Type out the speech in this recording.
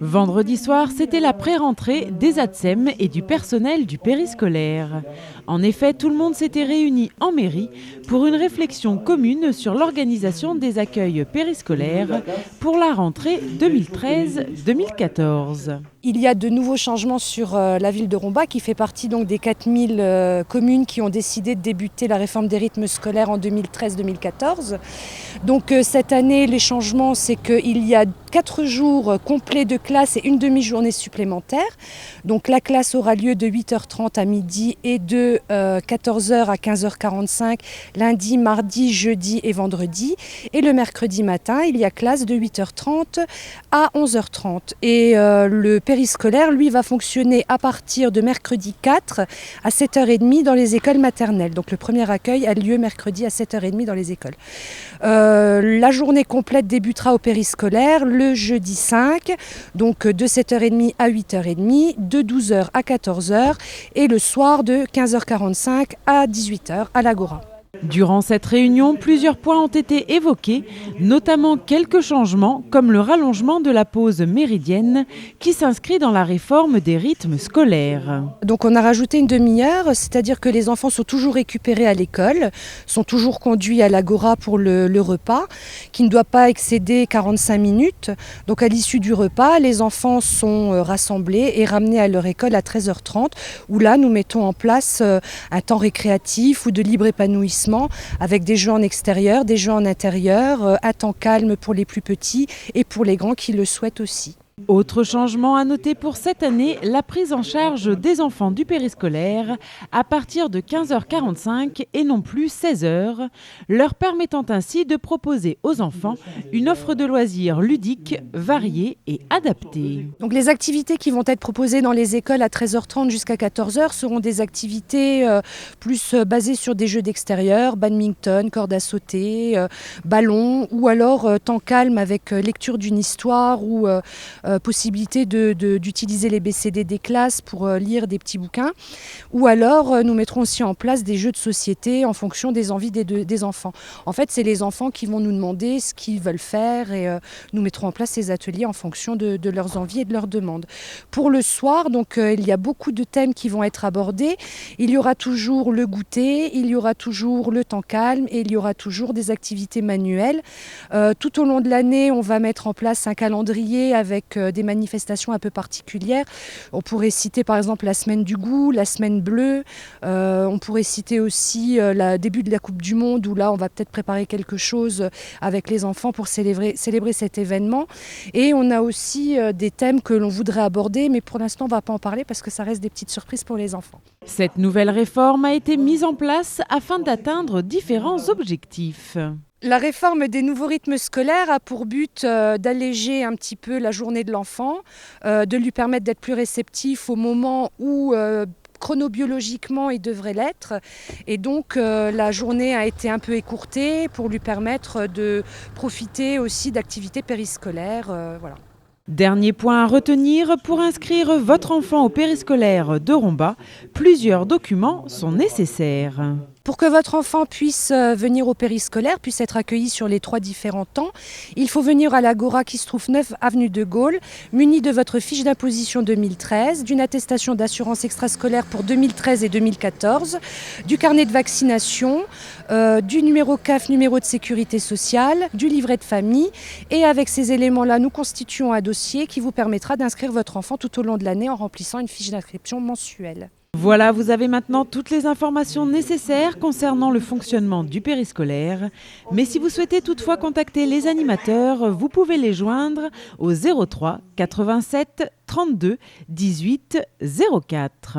Vendredi soir, c'était la pré-rentrée des ATSEM et du personnel du périscolaire. En effet, tout le monde s'était réuni en mairie pour une réflexion commune sur l'organisation des accueils périscolaires pour la rentrée 2013-2014. Il y a de nouveaux changements sur la ville de Romba qui fait partie donc des 4000 communes qui ont décidé de débuter la réforme des rythmes scolaires en 2013-2014. Donc cette année, les changements, c'est qu'il y a 4 jours complets de classe et une demi-journée supplémentaire. Donc la classe aura lieu de 8h30 à midi et de 14h à 15h45 lundi, mardi, jeudi et vendredi. Et le mercredi matin, il y a classe de 8h30 à 11h30. Et le périscolaire, lui, va fonctionner à partir de mercredi 4 à 7h30 dans les écoles maternelles. Donc le premier accueil a lieu mercredi à 7h30 dans les écoles. La journée complète débutera au périscolaire le jeudi 5, donc de 7h30 à 8h30, de 12h à 14h et le soir de 15h45 à 18h à l'Agora. Durant cette réunion, plusieurs points ont été évoqués, notamment quelques changements comme le rallongement de la pause méridienne qui s'inscrit dans la réforme des rythmes scolaires. Donc on a rajouté une demi-heure, c'est-à-dire que les enfants sont toujours récupérés à l'école, sont toujours conduits à l'Agora pour le repas, qui ne doit pas excéder 45 minutes. Donc à l'issue du repas, les enfants sont rassemblés et ramenés à leur école à 13h30, où là nous mettons en place un temps récréatif ou de libre épanouissement avec des jeux en extérieur, des jeux en intérieur, un temps calme pour les plus petits et pour les grands qui le souhaitent aussi. Autre changement à noter pour cette année, la prise en charge des enfants du périscolaire à partir de 15h45 et non plus 16h, leur permettant ainsi de proposer aux enfants une offre de loisirs ludiques, variée et adaptée. Donc les activités qui vont être proposées dans les écoles à 13h30 jusqu'à 14h seront des activités plus basées sur des jeux d'extérieur, badminton, corde à sauter, ballon ou alors temps calme avec lecture d'une histoire ou possibilité d'utiliser les BCD des classes pour lire des petits bouquins. Ou alors, nous mettrons aussi en place des jeux de société en fonction des envies des enfants. En fait, c'est les enfants qui vont nous demander ce qu'ils veulent faire et nous mettrons en place ces ateliers en fonction de leurs envies et de leurs demandes. Pour le soir, donc, il y a beaucoup de thèmes qui vont être abordés. Il y aura toujours le goûter, il y aura toujours le temps calme et il y aura toujours des activités manuelles. Tout au long de l'année, on va mettre en place un calendrier avec des manifestations un peu particulières. On pourrait citer par exemple la semaine du goût, la semaine bleue. On pourrait citer aussi le début de la Coupe du Monde où là on va peut-être préparer quelque chose avec les enfants pour célébrer cet événement. Et on a aussi des thèmes que l'on voudrait aborder, mais pour l'instant on ne va pas en parler parce que ça reste des petites surprises pour les enfants. Cette nouvelle réforme a été mise en place afin d'atteindre différents objectifs. La réforme des nouveaux rythmes scolaires a pour but d'alléger un petit peu la journée de l'enfant, de lui permettre d'être plus réceptif au moment où chronobiologiquement il devrait l'être. Et donc la journée a été un peu écourtée pour lui permettre de profiter aussi d'activités périscolaires. Voilà. Dernier point à retenir, pour inscrire votre enfant au périscolaire de Romba, plusieurs documents sont nécessaires. Pour que votre enfant puisse venir au périscolaire, puisse être accueilli sur les 3 différents temps, il faut venir à l'Agora qui se trouve 9 avenue de Gaulle, muni de votre fiche d'imposition 2013, d'une attestation d'assurance extrascolaire pour 2013 et 2014, du carnet de vaccination, du numéro CAF, numéro de sécurité sociale, du livret de famille. Et avec ces éléments-là, nous constituons un dossier qui vous permettra d'inscrire votre enfant tout au long de l'année en remplissant une fiche d'inscription mensuelle. Voilà, vous avez maintenant toutes les informations nécessaires concernant le fonctionnement du périscolaire. Mais si vous souhaitez toutefois contacter les animateurs, vous pouvez les joindre au 03 87 32 18 04.